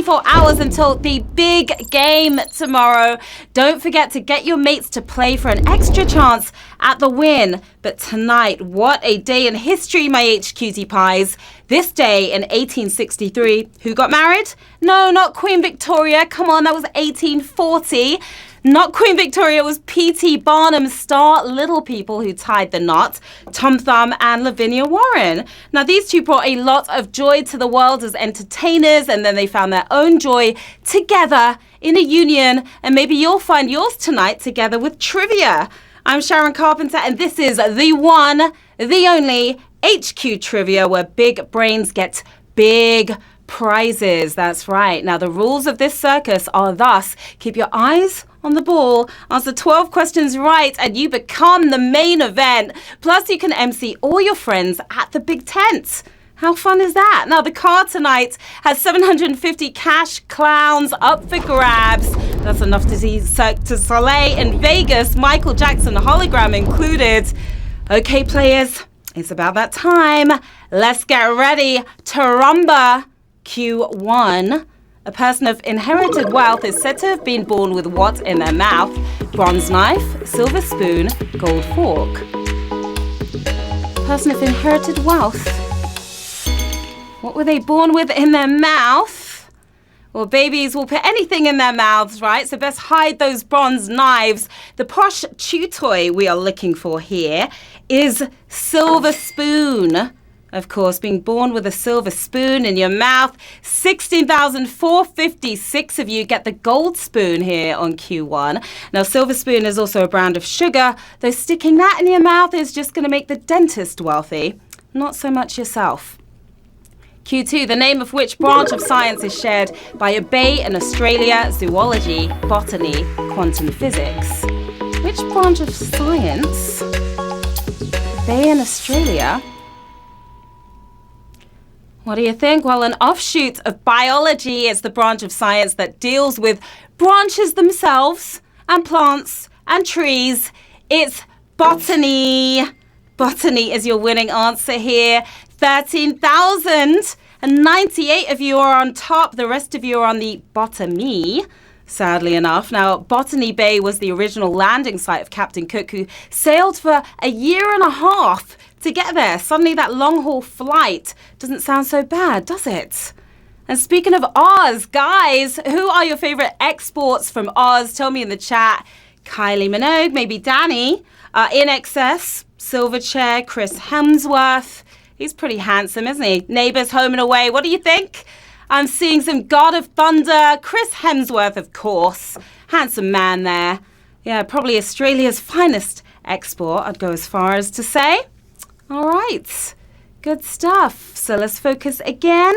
24 hours until the big game tomorrow. Don't forget to get your mates to play for an extra chance at the win. But tonight, what a day in history, my HQT pies. This day in 1863, who got married? No, not Queen Victoria. Come on, that was 1840. Not Queen Victoria, it was P.T. Barnum's star Little People who tied the knot, Tom Thumb and Lavinia Warren. Now, these two brought a lot of joy to the world as entertainers, and then they found their own joy together in a union, and maybe you'll find yours tonight together with trivia. I'm Sharon Carpenter, and this is the one, the only HQ Trivia where big brains get big prizes. That's right. Now, the rules of this circus are thus: keep your eyes on the ball, answer 12 questions right, and you become the main event. Plus, you can MC all your friends at the big tent. How fun is that? Now, the card tonight has 750 cash clowns up for grabs. That's enough to see Cirque du Soleil in Vegas, Michael Jackson hologram included. Okay, players, it's about that time. Let's get ready to rumba. Q1. A person of inherited wealth is said to have been born with what in their mouth? Bronze knife, silver spoon, gold fork. Person of inherited wealth. What were they born with in their mouth? Well, babies will put anything in their mouths, right? So best hide those bronze knives. The posh chew toy we are looking for here is silver spoon. Of course, being born with a silver spoon in your mouth. 16,456 of you get the gold spoon here on Q1. Now, silver spoon is also a brand of sugar, though sticking that in your mouth is just going to make the dentist wealthy, not so much yourself. Q2, the name of which branch of science is shared by a bay in Australia? Zoology, botany, quantum physics. Which branch of science? Bay in Australia? What do you think? Well, an offshoot of biology is the branch of science that deals with branches themselves and plants and trees. It's botany. Botany is your winning answer here. 13,098 of you are on top. The rest of you are on the bottomy, sadly enough. Now, Botany Bay was the original landing site of Captain Cook, who sailed for a year and a half to get there. Suddenly that long-haul flight doesn't sound so bad, does it? And speaking of Oz, guys, who are your favorite exports from Oz? Tell me in the chat. Kylie Minogue, maybe Danny. In Excess, Silverchair, Chris Hemsworth. He's pretty handsome, isn't he? Neighbours, Home and Away. What do you think? I'm seeing some God of Thunder. Chris Hemsworth, of course. Handsome man there. Yeah, probably Australia's finest export, I'd go as far as to say. All right, good stuff. So let's focus again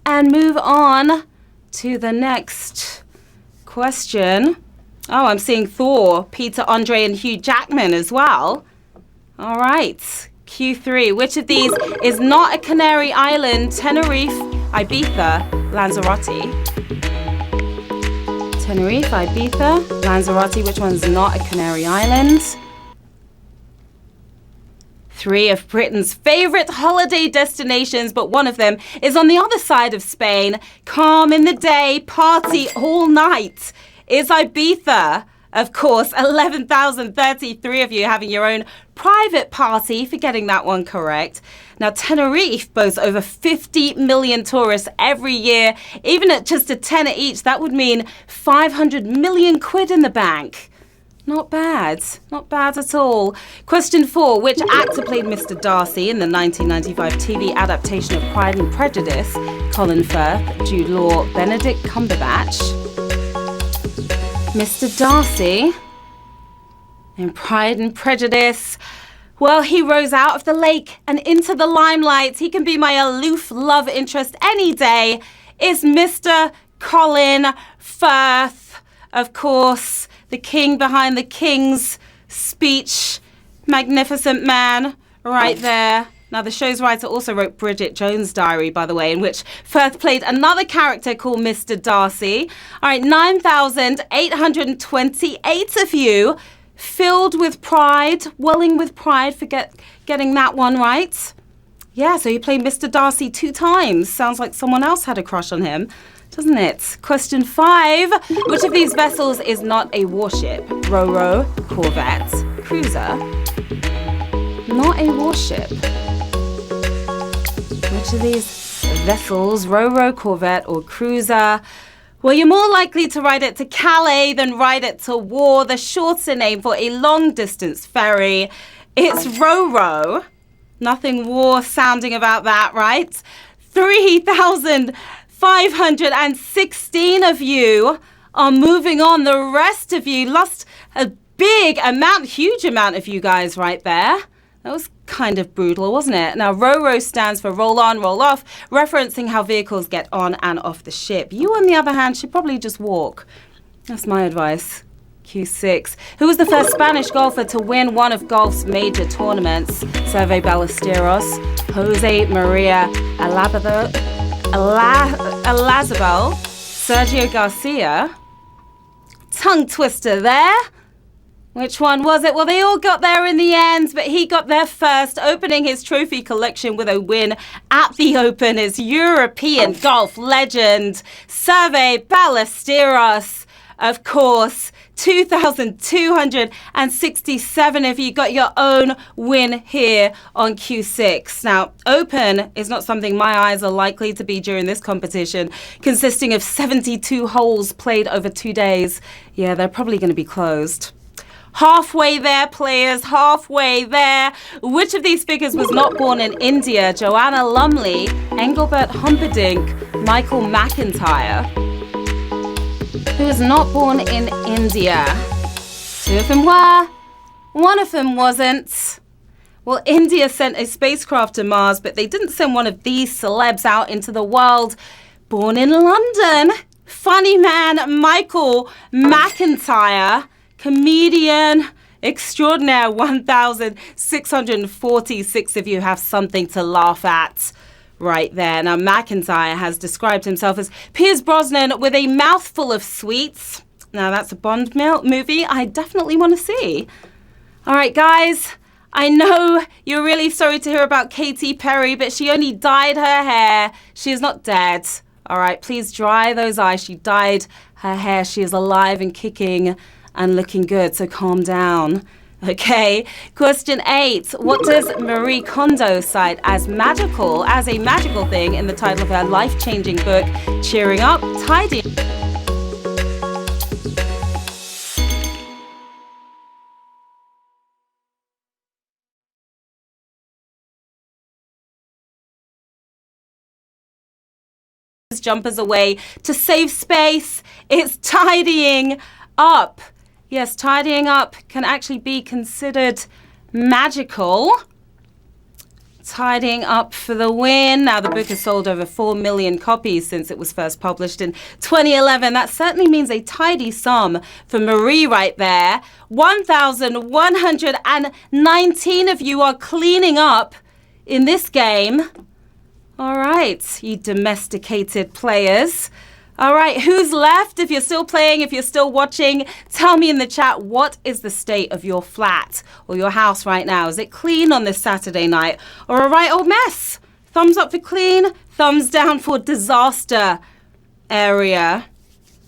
and move on to the next question. Oh, I'm seeing Thor, Peter Andre, and Hugh Jackman as well. All right, Q3. Which of these is not a Canary Island? Tenerife, Ibiza, Lanzarote. Tenerife, Ibiza, Lanzarote. Which one's not a Canary Island? 3 of Britain's favourite holiday destinations, but one of them is on the other side of Spain. Calm in the day, party all night. Is Ibiza. Of course, 11,033 of you having your own private party for getting that one correct. Now, Tenerife boasts over 50 million tourists every year. Even at just a tenner each, that would mean 500 million quid in the bank. Not bad. Not bad at all. Question 4. Which actor played Mr. Darcy in the 1995 TV adaptation of Pride and Prejudice? Colin Firth, Jude Law, Benedict Cumberbatch. Mr. Darcy in Pride and Prejudice. Well, he rose out of the lake and into the limelight. He can be my aloof love interest any day. Is Mr. Colin Firth, of course. The king behind the King's Speech. Magnificent man right there. Now, the show's writer also wrote Bridget Jones' Diary, by the way, in which Firth played another character called Mr. Darcy. All right, 9,828 of you filled with pride, welling with pride for getting that one right. Yeah, so he played Mr. Darcy 2 times. Sounds like someone else had a crush on him. doesn't it? Question 5. Which of these vessels is not a warship? Ro-ro, corvette, cruiser. Not a warship. Which of these vessels, ro-ro, corvette, or cruiser? Well, you're more likely to ride it to Calais than ride it to war, the shorter name for a long-distance ferry. It's ro-ro. Nothing war sounding about that, right? 3,516 of you are moving on. The rest of you lost a huge amount of you guys right there. That was kind of brutal, wasn't it? Now, ro-ro stands for roll on, roll off, referencing how vehicles get on and off the ship. You, on the other hand, should probably just walk. That's my advice. Q6. Who was the first Spanish golfer to win one of golf's major tournaments? Survey Ballesteros, Jose Maria Olazabal, Sergio Garcia. Tongue twister there. Which one was it? Well, they all got there in the end, but he got there first, opening his trophy collection with a win at the Open is European golf legend, Survey Ballesteros. Of course, 2,267 of you got your own win here on Q6. Now, Open is not something my eyes are likely to be during this competition, consisting of 72 holes played over 2 days. Yeah, they're probably going to be closed. Halfway there, players, halfway there. Which of these figures was not born in India? Joanna Lumley, Engelbert Humperdinck, Michael McIntyre. Who was not born in India? 2 of them were, 1 of them wasn't. Well, India sent a spacecraft to Mars, but they didn't send one of these celebs out into the world. Born in London, funny man Michael McIntyre. Comedian extraordinaire, 1,646 of you have something to laugh at right there. Now, McIntyre has described himself as Pierce Brosnan with a mouthful of sweets. Now, that's a Bond movie I definitely want to see. All right, guys, I know you're really sorry to hear about Katy Perry, but she only dyed her hair. She is not dead. All right, please dry those eyes. She dyed her hair. She is alive and kicking and looking good, so calm down. Okay, question 8. What does Marie Kondo cite as a magical thing in the title of her life-changing book, Cheering Up, Tidying? Jumpers away to save space. It's tidying up. Yes, tidying up can actually be considered magical. Tidying up for the win. Now, the book has sold over 4 million copies since it was first published in 2011. That certainly means a tidy sum for Marie right there. 1,119 of you are cleaning up in this game. All right, you domesticated players. All right, who's left? If you're still playing, if you're still watching, tell me in the chat, what is the state of your flat or your house right now? Is it clean on this Saturday night or a right old mess? Thumbs up for clean, thumbs down for disaster area.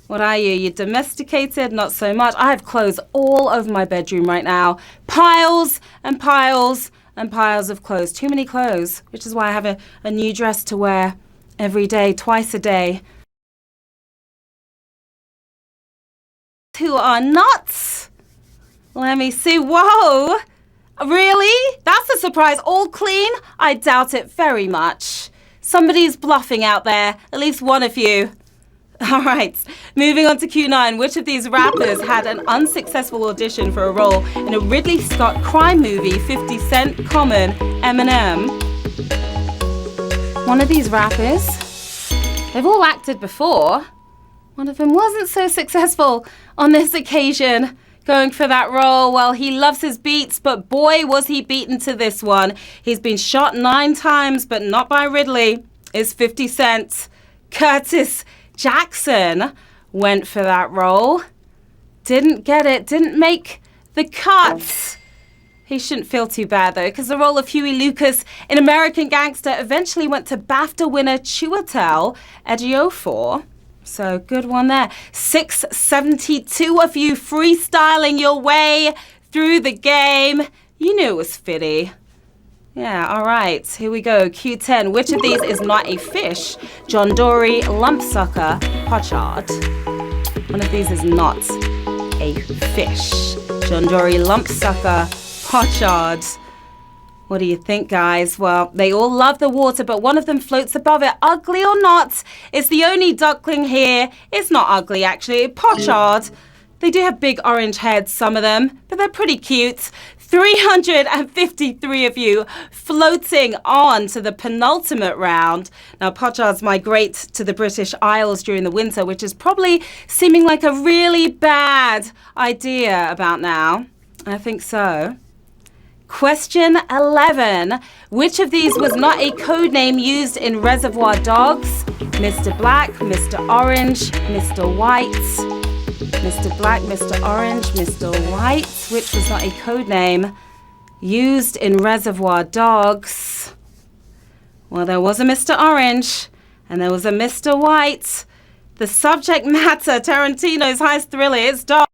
What are you? You domesticated? Not so much. I have clothes all over my bedroom right now. Piles and piles and piles of clothes. Too many clothes, which is why I have a new dress to wear every day, twice a day. Who are nuts? Let me see. Whoa, really? That's a surprise. All clean? I doubt it very much. Somebody's bluffing out there, at least one of you. All right, moving on to Q9. Which of these rappers had an unsuccessful audition for a role in a Ridley Scott crime movie, 50 Cent, Common, Eminem? One of these rappers, they've all acted before. One of them wasn't so successful on this occasion, going for that role. Well, he loves his beats, but boy, was he beaten to this one. He's been shot 9 times, but not by Ridley. It's 50 Cent. Curtis Jackson went for that role. Didn't get it, didn't make the cut. He shouldn't feel too bad, though, because the role of Huey Lucas in American Gangster eventually went to BAFTA winner Chiwetel Ejiofor. So good one there. 672 of you freestyling your way through the game. You knew it was Fitty. Yeah, all right. Here we go. Q10. Which of these is not a fish? John Dory, lumpsucker, pochard. One of these is not a fish. John Dory, lumpsucker, pochard. What do you think, guys? Well, they all love the water, but one of them floats above it. Ugly or not, it's the only duckling here. It's not ugly, actually. Pochard. They do have big orange heads, some of them, but they're pretty cute. 353 of you floating on to the penultimate round. Now, pochards migrate to the British Isles during the winter, which is probably seeming like a really bad idea about now. I think so. Question 11. Which of these was not a code name used in Reservoir Dogs? Mr. Black, Mr. Orange, Mr. White. Mr. Black, Mr. Orange, Mr. White. Which was not a code name used in Reservoir Dogs? Well, there was a Mr. Orange and there was a Mr. White. The subject matter, Tarantino's highest thriller, is dog.